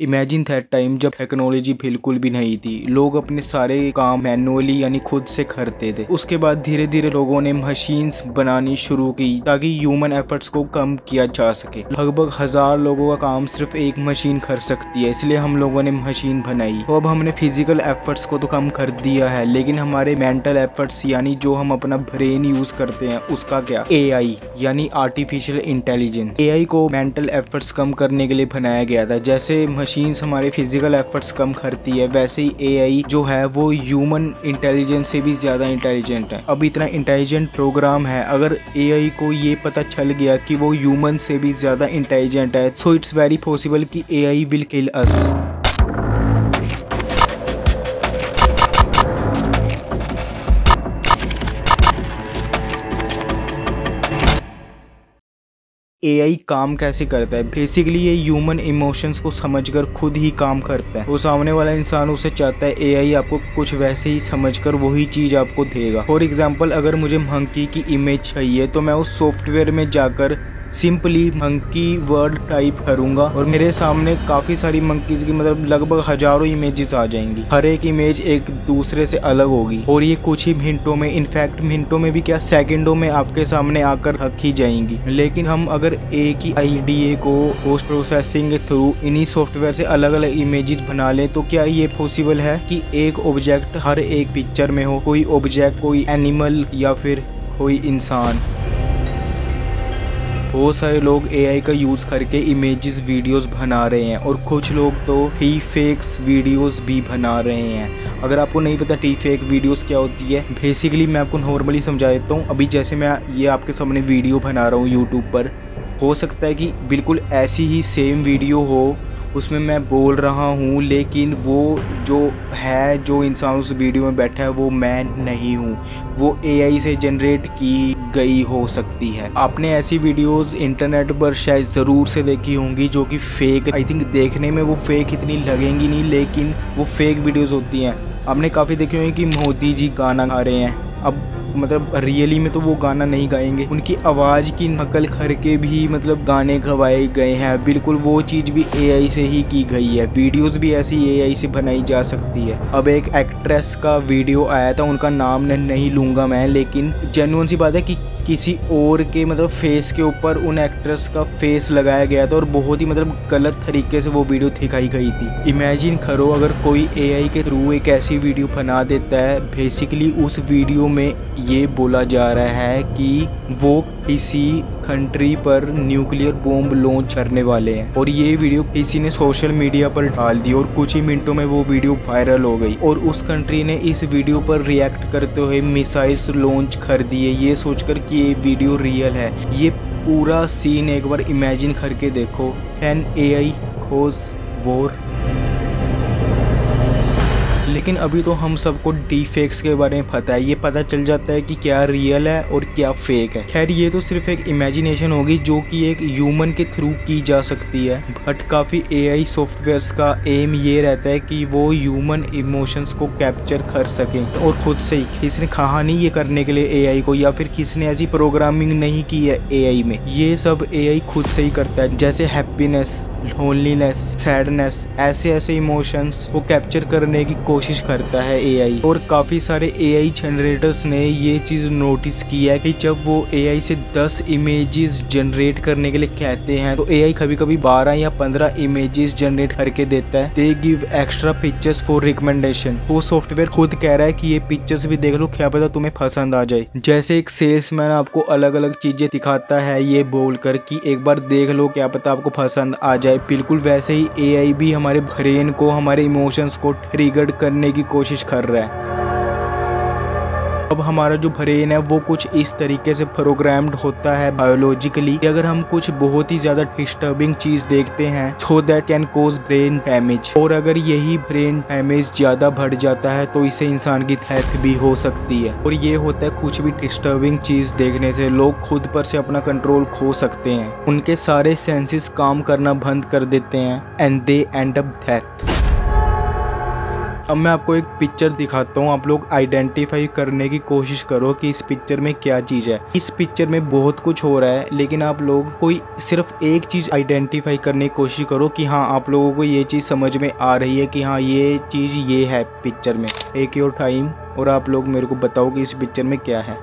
Imagine that time जब technology बिल्कुल भी नहीं थी। लोग अपने सारे काम मैनुअली यानी खुद से करते थे। उसके बाद धीरे धीरे लोगों ने मशीन्स बनानी शुरू की ताकि ह्यूमन एफर्ट्स को कम किया जा सके। लगभग 1000 लोगों का काम सिर्फ एक मशीन कर सकती है, इसलिए हम लोगों ने मशीन बनाई। तो अब हमने फिजिकल एफर्ट्स को तो कम कर दिया है, लेकिन हमारे मेंटल एफर्ट्स यानी जो हम अपना ब्रेन यूज करते हैं उसका क्या? एआई यानी आर्टिफिशियल इंटेलिजेंस। एआई को मेंटल एफर्ट्स कम करने के लिए बनाया गया था। जैसे मशीन्स हमारे फिजिकल एफर्ट्स कम करती है, वैसे ही एआई जो है वो ह्यूमन इंटेलिजेंस से भी ज्यादा इंटेलिजेंट है। अब इतना इंटेलिजेंट प्रोग्राम है, अगर एआई को ये पता चल गया कि वो ह्यूमन से भी ज्यादा इंटेलिजेंट है, सो इट्स वेरी पॉसिबल कि AI will kill us. AI काम कैसे करता है? बेसिकली ये ह्यूमन इमोशंस को समझकर खुद ही काम करता है। वो सामने वाला इंसान उसे चाहता है, एआई आपको कुछ वैसे ही समझकर वही चीज आपको देगा। फॉर एग्जांपल, अगर मुझे मंकी की इमेज चाहिए तो मैं उस सॉफ्टवेयर में जाकर सिंपली मंकी वर्ड टाइप करूंगा और मेरे सामने काफी सारी मंकीज की मतलब लगभग हजारों इमेजेस आ जाएंगी। हर एक इमेज एक दूसरे से अलग होगी और ये कुछ ही मिनटों में, इनफैक्ट मिनटों में भी क्या, सेकंडों में आपके सामने आकर रखी जाएंगी। लेकिन हम अगर एक ही आईडीए को पोस्ट प्रोसेसिंग के थ्रू इन्हीं सॉफ्टवेयर से अलग अलग इमेजेस बना ले, तो क्या ये पॉसिबल है कि एक ऑब्जेक्ट हर एक पिक्चर में हो? कोई ऑब्जेक्ट, कोई एनिमल या फिर कोई इंसान। बहुत सारे लोग एआई का यूज करके इमेजेस वीडियोस बना रहे हैं और कुछ लोग तो डी फेक्स वीडियोस भी बना रहे हैं। अगर आपको नहीं पता डी फेक वीडियोस क्या होती है, बेसिकली मैं आपको नॉर्मली समझा देता हूँ। अभी जैसे मैं ये आपके सामने वीडियो बना रहा हूँ यूट्यूब पर, हो सकता है कि बिल्कुल ऐसी ही सेम वीडियो हो, उसमें मैं बोल रहा हूँ, लेकिन वो जो इंसान उस वीडियो में बैठा है वो मैं नहीं हूँ, वो एआई से जनरेट की गई हो सकती है। आपने ऐसी वीडियोस इंटरनेट पर शायद ज़रूर से देखी होंगी जो कि फेक, आई थिंक देखने में वो फेक इतनी लगेंगी नहीं, लेकिन वो फेक वीडियोस होती हैं। आपने काफ़ी देखी होंगी कि मोदी जी गाना गा रहे हैं। अब मतलब रियली में तो वो गाना नहीं गाएंगे, उनकी आवाज़ की नकल करके भी मतलब गाने गवाए गए हैं। बिल्कुल वो चीज़ भी एआई से ही की गई है। वीडियोस भी ऐसी एआई से बनाई जा सकती है। अब एक एक्ट्रेस का वीडियो आया था, उनका नाम नहीं लूँगा मैं, लेकिन जेन्युइन सी बात है कि किसी और के मतलब फेस के ऊपर उन एक्ट्रेस का फेस लगाया गया था और बहुत ही मतलब गलत तरीके से वो वीडियो दिखाई गई थी। इमेजिन करो अगर कोई एआई के थ्रू एक ऐसी वीडियो बना देता है। बेसिकली उस वीडियो में ये बोला जा रहा है कि वो किसी कंट्री पर न्यूक्लियर बॉम्ब लॉन्च करने वाले हैं और ये वीडियो किसी ने सोशल मीडिया पर डाल दी और कुछ ही मिनटों में वो वीडियो वायरल हो गई और उस कंट्री ने इस वीडियो पर रिएक्ट करते हुए मिसाइल्स लॉन्च कर दिए, ये सोचकर कि ये वीडियो रियल है। ये पूरा सीन एक बार इमेजिन करके देखो। Can AI cause war? लेकिन अभी तो हम सबको डीफेक्स के बारे में पता है, ये पता चल जाता है कि क्या रियल है और क्या फेक है। खैर ये तो सिर्फ एक इमेजिनेशन होगी जो कि एक ह्यूमन के थ्रू की जा सकती है, बट काफ़ी एआई सॉफ्टवेयर्स का एम ये रहता है कि वो ह्यूमन इमोशंस को कैप्चर कर सकें और खुद से ही। किसने कहा नहीं ये करने के लिए एआई को, या फिर किसने ऐसी प्रोग्रामिंग नहीं की है एआई में, ये सब एआई खुद से ही करता है। जैसे हैप्पीनेस, लोनलीनेस, सैडनेस, ऐसे इमोशंस को कैप्चर करने की कोशिश करता है एआई। और काफी सारे एआई जनरेटर्स ने ये चीज नोटिस की है कि जब वो एआई से 10 इमेजेस जनरेट करने के लिए कहते हैं तो एआई कभी कभी 12 या 15 इमेजेस जनरेट करके देता है। They give extra pictures for recommendation. वो सॉफ्टवेयर खुद कह रहा है कि ये पिक्चर्स भी देख लो, क्या पता तुम्हें पसंद आ जाए। जैसे एक सेल्समैन आपको अलग अलग चीजें दिखाता है ये बोलकर कि एक बार देख लो, क्या पता आपको पसंद आ जाए, बिल्कुल वैसे ही एआई भी हमारे ब्रेन को, हमारे इमोशंस को ट्रिगर करने की कोशिश कर रहा है। अब हमारा जो ब्रेन है वो कुछ इस तरीके से प्रोग्राम्ड होता है बायोलॉजिकली, अगर हम कुछ बहुत ही ज्यादा डिस्टर्बिंग चीज देखते हैं so that can cause brain damage, और अगर यही ब्रेन डैमेज ज्यादा बढ़ जाता है तो इससे इंसान की डेथ भी हो सकती है। और ये होता है कुछ भी डिस्टर्बिंग चीज देखने से लोग खुद पर से अपना कंट्रोल खो सकते हैं, उनके सारे सेंसेस काम करना बंद कर देते हैं and they and up death. अब मैं आपको एक पिक्चर दिखाता हूँ, आप लोग आइडेंटिफाई करने की कोशिश करो कि इस पिक्चर में क्या चीज़ है। इस पिक्चर में बहुत कुछ हो रहा है, लेकिन आप लोग कोई सिर्फ एक चीज़ आइडेंटिफाई करने की कोशिश करो कि हाँ आप लोगों को ये चीज़ समझ में आ रही है कि हाँ ये चीज़ ये है पिक्चर में। टेक योर टाइम और आप लोग मेरे को बताओ कि इस पिक्चर में क्या है।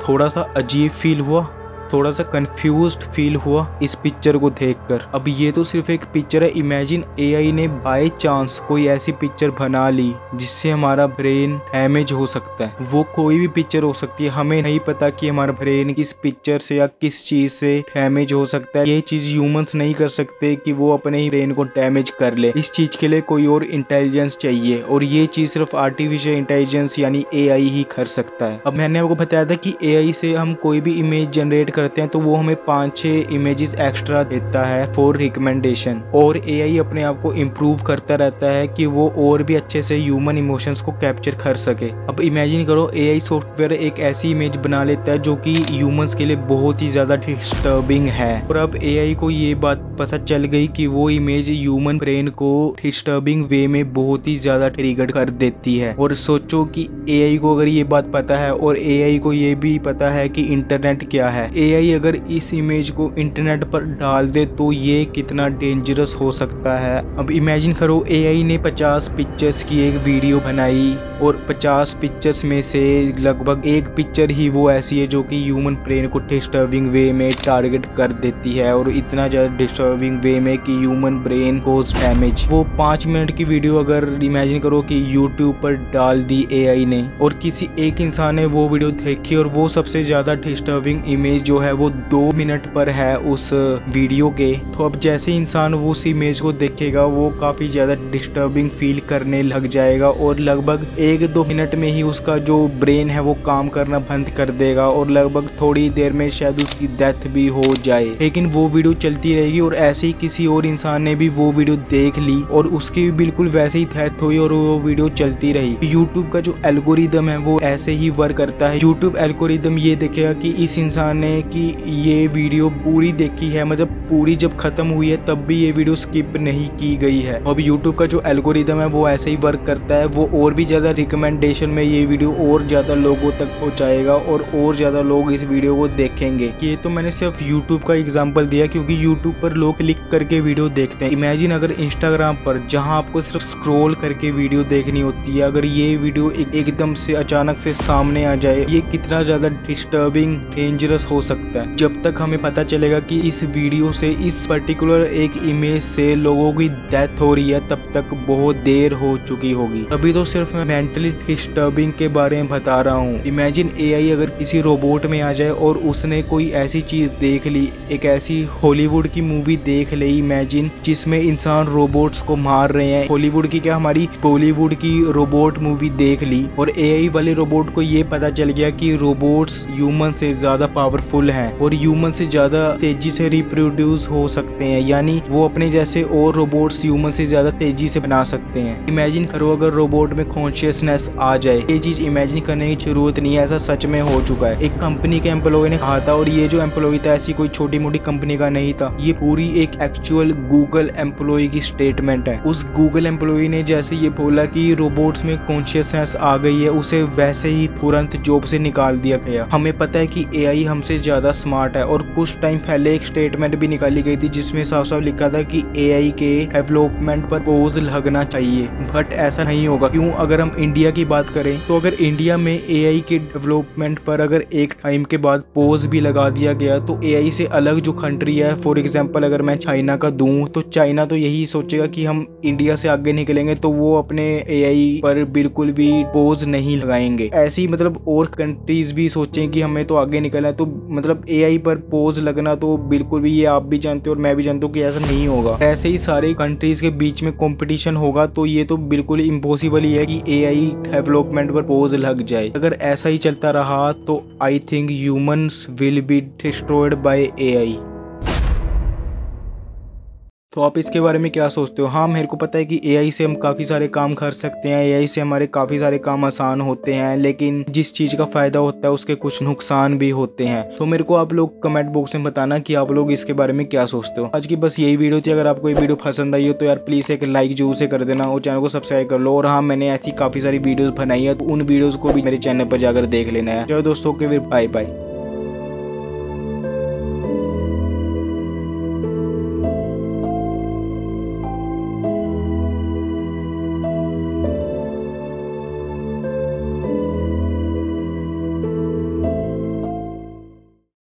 थोड़ा सा अजीब फील हुआ, थोड़ा सा कंफ्यूज्ड फील हुआ इस पिक्चर को देखकर। अब ये तो सिर्फ एक पिक्चर है, इमेजिन एआई ने बाय चांस कोई ऐसी पिक्चर बना ली जिससे हमारा ब्रेन डैमेज हो सकता है। वो कोई भी पिक्चर हो सकती है, हमें नहीं पता कि हमारा ब्रेन किस पिक्चर से या किस चीज से डैमेज हो सकता है। ये चीज ह्यूमंस नहीं कर सकते कि वो अपने ही ब्रेन को डैमेज कर ले। इस चीज के लिए कोई और इंटेलिजेंस चाहिए, और ये चीज सिर्फ आर्टिफिशियल इंटेलिजेंस यानी एआई ही कर सकता है। अब मैंने आपको बताया था कि एआई से हम कोई भी इमेज जनरेट करते हैं तो वो हमें 5-6 इमेजेस एक्स्ट्रा देता है फॉर रिकमेंडेशन, और एआई अपने आप को इम्प्रूव करता रहता है कि वो और भी अच्छे से ह्यूमन इमोशंस को कैप्चर कर सके। अब इमेजिन करो एआई सॉफ्टवेयर एक ऐसी इमेज बना लेता है जो कि ह्यूमंस के लिए बहुत ही ज्यादा डिस्टर्बिंग है, और अब एआई को ये बात पता चल गई कि वो इमेज ह्यूमन ब्रेन को डिस्टर्बिंग वे में बहुत ही ज्यादा ट्रिगर कर देती है। और सोचो कि एआई को अगर ये बात पता है और एआई को ये भी पता है कि इंटरनेट क्या है, एआई अगर इस इमेज को इंटरनेट पर डाल दे तो ये कितना डेंजरस हो सकता है। अब इमेजिन करो एआई ने 50 पिक्चर्स की एक वीडियो बनाई, और 50 पिक्चर्स में से लगभग एक पिक्चर ही वो ऐसी है जो कि ह्यूमन ब्रेन को डिस्टर्बिंग वे में टारगेट कर देती है, और इतना ज्यादा डिस्टर्बिंग वे में कि ह्यूमन ब्रेन कोज डैमेज। वो 5 मिनट की वीडियो अगर इमेजिन करो कि यूट्यूब पर डाल दी एआई ने, और किसी एक इंसान ने वो वीडियो देखी, और वो सबसे ज्यादा डिस्टर्बिंग इमेज जो है वो 2 मिनट पर है उस वीडियो के, तो अब जैसे इंसान वो उस इमेज को देखेगा वो काफी ज्यादा डिस्टर्बिंग फील करने लग जाएगा, और लगभग 1-2 मिनट में ही उसका जो ब्रेन है वो काम करना बंद कर देगा, और लगभग थोड़ी देर में शायद उसकी डेथ भी हो जाए। लेकिन वो वीडियो चलती रहेगी, और ऐसे ही किसी और इंसान ने भी वो वीडियो देख ली और उसकी भी बिल्कुल वैसे ही डेथ हुई और वो वीडियो चलती रही। यूट्यूब का जो एल्गोरिदम है वो ऐसे ही वर्क करता है। यूट्यूब एल्गोरिदम ये देखेगा कि इस इंसान ने कि ये वीडियो पूरी देखी है, मतलब पूरी जब खत्म हुई है तब भी ये वीडियो स्किप नहीं की गई है। अब यूट्यूब का जो एल्गोरिदम है वो ऐसे ही वर्क करता है, वो और भी ज्यादा रिकमेंडेशन में ये वीडियो और ज्यादा लोगों तक पहुंचाएगा, और ज्यादा लोग इस वीडियो को देखेंगे। ये तो मैंने सिर्फ यूट्यूब का एग्जांपल दिया क्योंकि यूट्यूब पर लोग क्लिक करके वीडियो देखते हैं। इमेजिन अगर इंस्टाग्राम पर जहां आपको सिर्फ स्क्रॉल करके वीडियो देखनी होती है, अगर ये वीडियो एकदम से अचानक से सामने आ जाए, ये कितना ज्यादा डिस्टर्बिंग डेंजरस हो सकता है। जब तक हमें पता चलेगा कि इस वीडियो से, इस पर्टिकुलर एक इमेज से लोगों की डेथ हो रही है, तब तक बहुत देर हो चुकी होगी। अभी तो सिर्फ मैं मेंटली डिस्टर्बिंग के बारे में बता रहा हूँ। इमेजिन एआई अगर किसी रोबोट में आ जाए और उसने कोई ऐसी चीज देख ली, एक ऐसी हॉलीवुड की मूवी देख ली इमेजिन, जिसमें इंसान रोबोट्स को मार रहे हैं। हॉलीवुड की क्या, हमारी बॉलीवुड की रोबोट मूवी देख ली, और एआई वाले रोबोट को ये पता चल गया कि रोबोट्स ह्यूमन से ज्यादा पावरफुल हैं और ह्यूमन से ज्यादा तेजी से रिप्रोड्यूस हो सकते हैं, यानी वो अपने जैसे और रोबोट्स ह्यूमन से ज्यादा तेजी से बना सकते हैं। इमेजिन करो अगर रोबोट में कॉन्शियसनेस आ जाए। ये चीज इमेजिन करने की जरूरत नहीं है, ऐसा सच में हो चुका है। एक कंपनी के एम्प्लॉय ने कहा था, और ये जो एम्प्लॉय था ऐसी कोई छोटी मोटी कंपनी का नहीं था, ये पूरी एक एक्चुअल गूगल एम्प्लॉय की स्टेटमेंट है। उस गूगल एम्प्लॉय ने जैसे ये बोला कि रोबोट्स में कॉन्शियसनेस आ गई है, उसे वैसे ही तुरंत जॉब से निकाल दिया गया। हमें पता है कि एआई हमसे ज्यादा स्मार्ट है, और कुछ टाइम पहले एक स्टेटमेंट भी निकाली गई थी जिसमें साफ साफ लिखा था कि एआई के डेवलपमेंट पर पोज लगना चाहिए, बट ऐसा नहीं होगा। क्यों? अगर हम इंडिया की बात करें तो अगर इंडिया में एआई के डेवलपमेंट पर अगर एक टाइम के बाद पोज भी लगा दिया गया तो एआई से अलग जो कंट्री है, फॉर एग्जांपल अगर मैं चाइना का दूं तो चाइना तो यही सोचेगा कि हम इंडिया से आगे निकलेंगे, तो वो अपने एआई पर बिल्कुल भी पोज नहीं लगाएंगे। ऐसे ही मतलब और कंट्रीज भी सोचें कि हमें तो आगे निकलना है, तो मतलब एआई पर पोज लगना तो बिल्कुल भी, ये आप भी जानते हो और मैं भी जानता हूँ कि ऐसा नहीं होगा। ऐसे ही सारे कंट्रीज के बीच में कंपटीशन होगा, तो ये तो बिल्कुल इम्पॉसिबल ही है कि एआई डेवलपमेंट पर पोज लग जाए। अगर ऐसा ही चलता रहा तो I think humans will be destroyed by AI. तो आप इसके बारे में क्या सोचते हो? हाँ, मेरे को पता है कि एआई से हम काफ़ी सारे काम कर सकते हैं, एआई से हमारे काफ़ी सारे काम आसान होते हैं, लेकिन जिस चीज़ का फ़ायदा होता है उसके कुछ नुकसान भी होते हैं। तो मेरे को आप लोग कमेंट बॉक्स में बताना कि आप लोग इसके बारे में क्या सोचते हो। आज की बस यही वीडियो थी। अगर आपको ये वीडियो पसंद आई हो तो यार प्लीज़ एक लाइक जरूर से कर देना और चैनल को सब्सक्राइब कर लो। और हाँ, मैंने ऐसी काफ़ी सारी वीडियोज़ बनाई है, तो उन वीडियोज़ को भी मेरे चैनल पर जाकर देख लेना है। चलो दोस्तों के फिर बाय बाय।